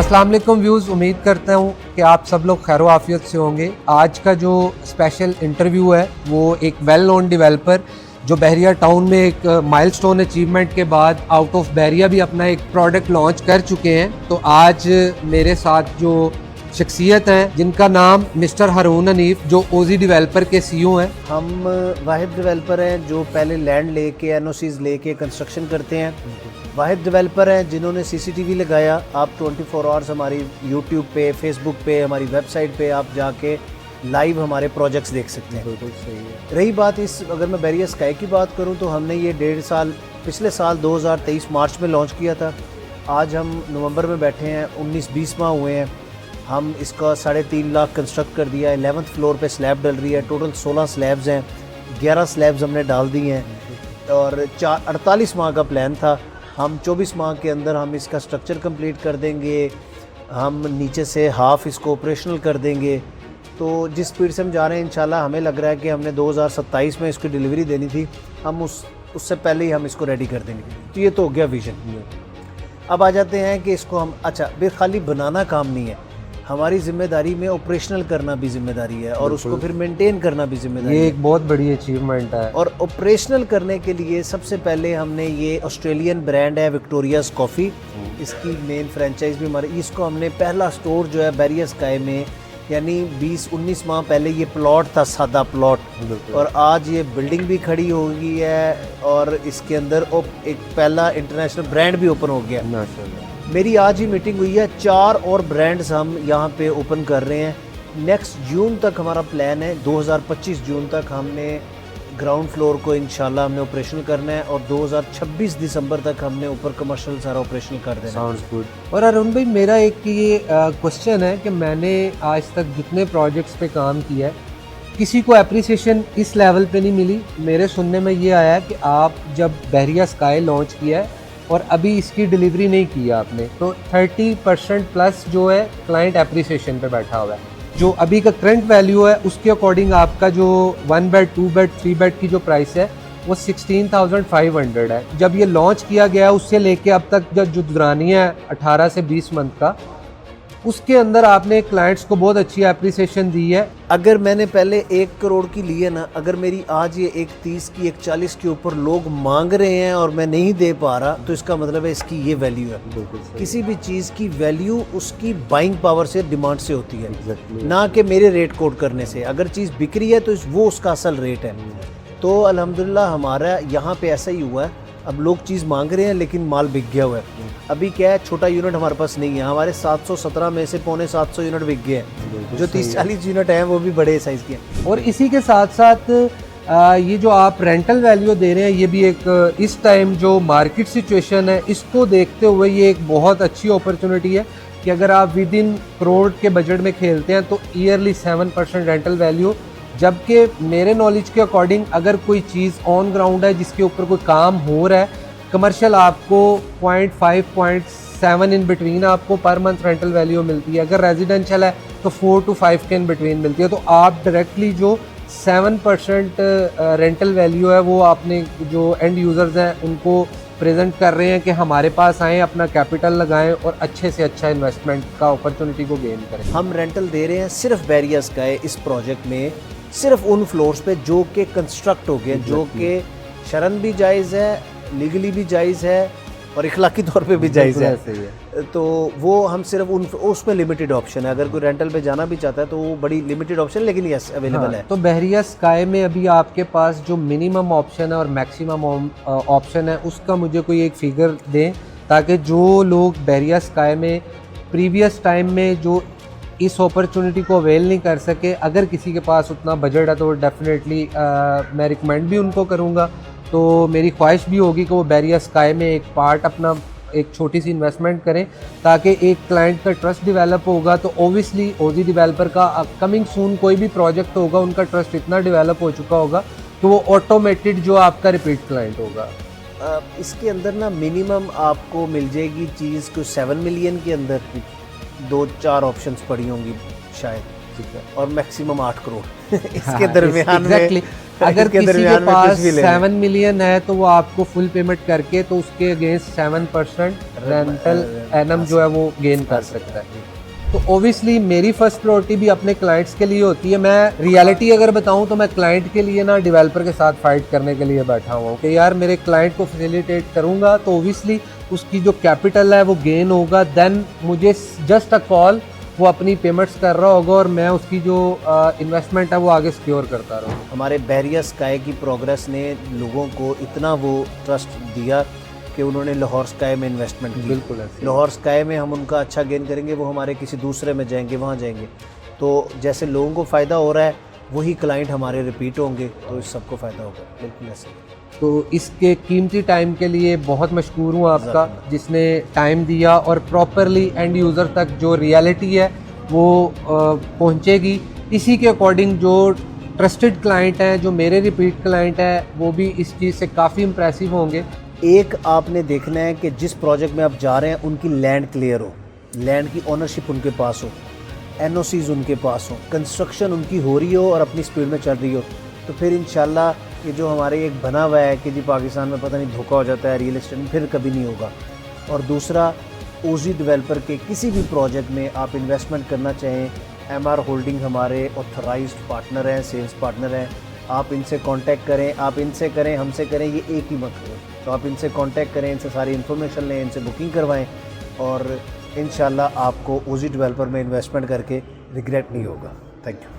अस्सलाम वालेकुम व्यूज़, उम्मीद करता हूँ कि आप सब लोग खैर आफियत से होंगे। आज का जो स्पेशल इंटरव्यू है वो एक वेल नोन डेवलपर जो बहरिया टाउन में एक माइलस्टोन अचीवमेंट के बाद आउट ऑफ बहरिया भी अपना एक प्रोडक्ट लॉन्च कर चुके हैं। तो आज मेरे साथ जो शख्सियत हैं जिनका नाम मिस्टर हारून हनीफ जो ओजी डेवलपर के सीईओ हैं। हम वाहिद डेवलपर हैं जो पहले लैंड लेके एनओसीज लेके कंस्ट्रक्शन करते हैं। वाहिद डेवलपर हैं जिन्होंने सीसीटीवी लगाया। आप 24 आवर्स हमारी यूट्यूब पे, फेसबुक पे, हमारी वेबसाइट पे आप जाके लाइव हमारे प्रोजेक्ट्स देख सकते हैं। बिल्कुल सही है। रही बात अगर मैं बहरिया स्काई की बात करूं तो हमने ये 1.5 साल पिछले साल 2023 मार्च में लॉन्च किया था। आज हम नवंबर में बैठे हैं, 19-20 माह हुए हैं। हम इसका 3.5 लाख कंस्ट्रक्ट कर दिया है। 11th फ्लोर पे स्लैब डल रही है। टोटल 16 स्लैब्स हैं, 11 स्लैब्स हमने डाल दी हैं और 48 माह का प्लान था। हम 24 माह के अंदर हम इसका स्ट्रक्चर कंप्लीट कर देंगे। हम नीचे से हाफ इसको ऑपरेशनल कर देंगे। तो जिस स्पीड से हम जा रहे हैं इंशाल्लाह हमें लग रहा है कि हमने 2027 में इसकी डिलीवरी देनी थी, हम उससे पहले ही हम इसको रेडी कर देंगे। तो ये तो हो गया विजन। अब आ जाते हैं कि इसको हम खाली बनाना काम नहीं है, हमारी जिम्मेदारी में ऑपरेशनल करना भी जिम्मेदारी है और उसको फिर मेंटेन करना भी जिम्मेदारी है। ये एक बहुत बड़ी अचीवमेंट है। और ऑपरेशनल करने के लिए सबसे पहले हमने ये ऑस्ट्रेलियन ब्रांड है विक्टोरियाज कॉफ़ी, इसकी मेन फ्रेंचाइज भी हमारे, इसको हमने पहला स्टोर जो है बहरिया स्काई में, यानी 20-19 माह पहले ये प्लॉट था, सादा प्लॉट, और आज ये बिल्डिंग भी खड़ी हो गई है और इसके अंदर एक पहला इंटरनेशनल ब्रांड भी ओपन हो गया। मेरी आज ही मीटिंग हुई है, 4 और ब्रांड्स हम यहाँ पे ओपन कर रहे हैं। नेक्स्ट जून तक हमारा प्लान है, 2025 जून तक हमने ग्राउंड फ्लोर को इंशाल्लाह हमने ऑपरेशनल करना है और 2026 दिसंबर तक हमने ऊपर कमर्शियल सारा ऑपरेशनल कर देना। Sounds good. और अरुण भाई, मेरा एक ये क्वेश्चन है कि मैंने आज तक जितने प्रोजेक्ट्स पे काम किया है किसी को एप्रिसिएशन इस लेवल पे नहीं मिली। मेरे सुनने में ये आया कि आप जब बहरिया स्काई लॉन्च किया है और अभी इसकी डिलीवरी नहीं की आपने, तो 30% प्लस जो है क्लाइंट एप्रिसिएशन पे बैठा हुआ है। जो अभी का करंट वैल्यू है उसके अकॉर्डिंग आपका जो 1 बेड, 2 बेड, 3 बेड की जो प्राइस है वो 16,500 है। जब ये लॉन्च किया गया उससे लेके अब तक जो दुरानिया है 18 से 20 मंथ का, उसके अंदर आपने क्लाइंट्स को बहुत अच्छी एप्रिसिएशन दी है। अगर मैंने पहले 1 करोड़ की ली है ना, अगर मेरी आज ये 1.30 की 1.40 के ऊपर लोग मांग रहे हैं और मैं नहीं दे पा रहा, तो इसका मतलब है इसकी ये वैल्यू है। किसी भी चीज़ की वैल्यू उसकी बाइंग पावर से, डिमांड से होती है, ना कि मेरे रेट कोड करने से। अगर चीज़ बिक रही है तो वो उसका असल रेट है। तो अल्हम्दुलिल्लाह हमारा यहाँ पे ऐसा ही हुआ है। अब लोग चीज़ मांग रहे हैं लेकिन माल बिक गया हुआ है। अभी क्या है, छोटा यूनिट हमारे पास नहीं है। हमारे 717 में से 750 यूनिट बिक गए हैं। जो 30-40 यूनिट हैं वो भी बड़े साइज़ के हैं। और इसी के साथ साथ ये जो आप रेंटल वैल्यू दे रहे हैं, ये भी एक इस टाइम जो मार्केट सिचुएशन है इसको देखते हुए ये एक बहुत अच्छी अपॉर्चुनिटी है कि अगर आप विद इन करोड़ के बजट में खेलते हैं तो ईयरली 7% रेंटल वैल्यू। जबकि मेरे नॉलेज के अकॉर्डिंग अगर कोई चीज़ ऑन ग्राउंड है जिसके ऊपर कोई काम हो रहा है, कमर्शियल आपको 0.5, 0.7 इन बिटवीन आपको पर मंथ रेंटल वैल्यू मिलती है। अगर रेजिडेंशियल है तो 4 to 5 के इन बिटवीन मिलती है। तो आप डायरेक्टली जो 7% रेंटल वैल्यू है वो आपने जो एंड यूज़र्स हैं उनको प्रेजेंट कर रहे हैं कि हमारे पास आएँ, अपना कैपिटल लगाएं और अच्छे से अच्छा इन्वेस्टमेंट का अपॉर्चुनिटी को गेन करें। हम रेंटल दे रहे हैं सिर्फ बहरिया स्काई इस प्रोजेक्ट में, सिर्फ उन फ्लोर्स पे जो कि कंस्ट्रक्ट हो गए, जो कि शरन भी जायज़ है, लीगली भी जायज़ है और इखलाकी तौर पे भी जायज़ है। तो वो हम सिर्फ उसमें लिमिटेड ऑप्शन है। अगर कोई रेंटल पे जाना भी चाहता है तो वो बड़ी लिमिटेड ऑप्शन, लेकिन यस अवेलेबल है। तो बहरिया स्काई में अभी आपके पास जो मिनिमम ऑप्शन है और मैक्सिमम ऑप्शन है उसका मुझे कोई एक फिगर दें, ताकि जो लोग बहरिया स्काई में प्रीवियस टाइम में जो इस अपॉर्चुनिटी को अवेल नहीं कर सके, अगर किसी के पास उतना बजट है तो डेफिनेटली मैं रिकमेंड भी उनको करूँगा। तो मेरी ख्वाहिश भी होगी कि वो बहरिया स्काई में एक पार्ट अपना एक छोटी सी इन्वेस्टमेंट करें, ताकि एक क्लाइंट का ट्रस्ट डेवलप होगा। तो ओबियसली ओजी डेवलपर का अपकमिंग सून कोई भी प्रोजेक्ट होगा उनका ट्रस्ट इतना डेवलप हो चुका होगा कि वो ऑटोमेटेड जो आपका रिपीट क्लाइंट होगा। इसके अंदर ना मिनिमम आपको मिल जाएगी चीज़ को 7 मिलियन के अंदर 2-4 ऑप्शंस पड़ी होंगी शायद, ठीक है, और मैक्सिमम 8 करोड़ इसके दरमियान में अगर इसके किसी के दरमियान में पास कुछ भी ले लें। 7 मिलियन है तो वो आपको फुल पेमेंट करके तो उसके अगेंस्ट 7% रेंटल एनम जो है वो गेन कर सकता है। तो ओबियसली मेरी फर्स्ट प्रायोरिटी भी अपने क्लाइंट्स के लिए होती है। मैं रियलिटी अगर बताऊं तो मैं क्लाइंट के लिए ना डेवलपर के साथ फाइट करने के लिए बैठा हुआ हूँ कि यार मेरे क्लाइंट को फैसिलिटेट करूंगा तो ओबियसली उसकी जो कैपिटल है वो गेन होगा, देन मुझे जस्ट अ कॉल वो अपनी पेमेंट्स कर रहा होगा और मैं उसकी जो इन्वेस्टमेंट है वो आगे सिक्योर करता रहूँगा। हमारे बहरिया स्काई की प्रोग्रेस ने लोगों को इतना वो ट्रस्ट दिया कि उन्होंने लाहौर स्काई में इन्वेस्टमेंट की। बिल्कुल ऐसे। लाहौर स्काई में हम उनका अच्छा गेन करेंगे, वो हमारे किसी दूसरे में जाएंगे, वहाँ जाएंगे। तो जैसे लोगों को फ़ायदा हो रहा है वही क्लाइंट हमारे रिपीट होंगे, तो इस सबको फ़ायदा होगा। बिल्कुल ऐसे। तो इसके कीमती टाइम के लिए बहुत मशकूर हूँ आपका, जिसने टाइम दिया और प्रॉपरली एंड यूज़र तक जो रियलिटी है वो पहुँचेगी। इसी के अकॉर्डिंग जो ट्रस्टेड क्लाइंट हैं, जो मेरे रिपीट क्लाइंट हैं, वो भी इस चीज़ से काफ़ी इम्प्रेसिव होंगे। एक आपने देखना है कि जिस प्रोजेक्ट में आप जा रहे हैं उनकी लैंड क्लियर हो, लैंड की ओनरशिप उनके पास हो, एनओसीज उनके पास हो, कंस्ट्रक्शन उनकी हो रही हो और अपनी स्पीड में चल रही हो, तो फिर इंशाल्लाह ये जो हमारे एक बना हुआ है कि जी पाकिस्तान में पता नहीं धोखा हो जाता है रियल एस्टेट में, फिर कभी नहीं होगा। और दूसरा, ओजी डेवलपर के किसी भी प्रोजेक्ट में आप इन्वेस्टमेंट करना चाहें, एमआर होल्डिंग हमारे ऑथराइज्ड पार्टनर हैं, सेल्स पार्टनर हैं। आप इनसे कांटेक्ट करें, आप इनसे करें, हमसे करें, ये एक ही मत करें। तो आप इनसे कांटेक्ट करें, इनसे सारी इन्फॉर्मेशन लें, इनसे बुकिंग करवाएं और इंशाल्लाह आपको ओजी डेवलपर में इन्वेस्टमेंट करके रिग्रेट नहीं होगा। Thank you.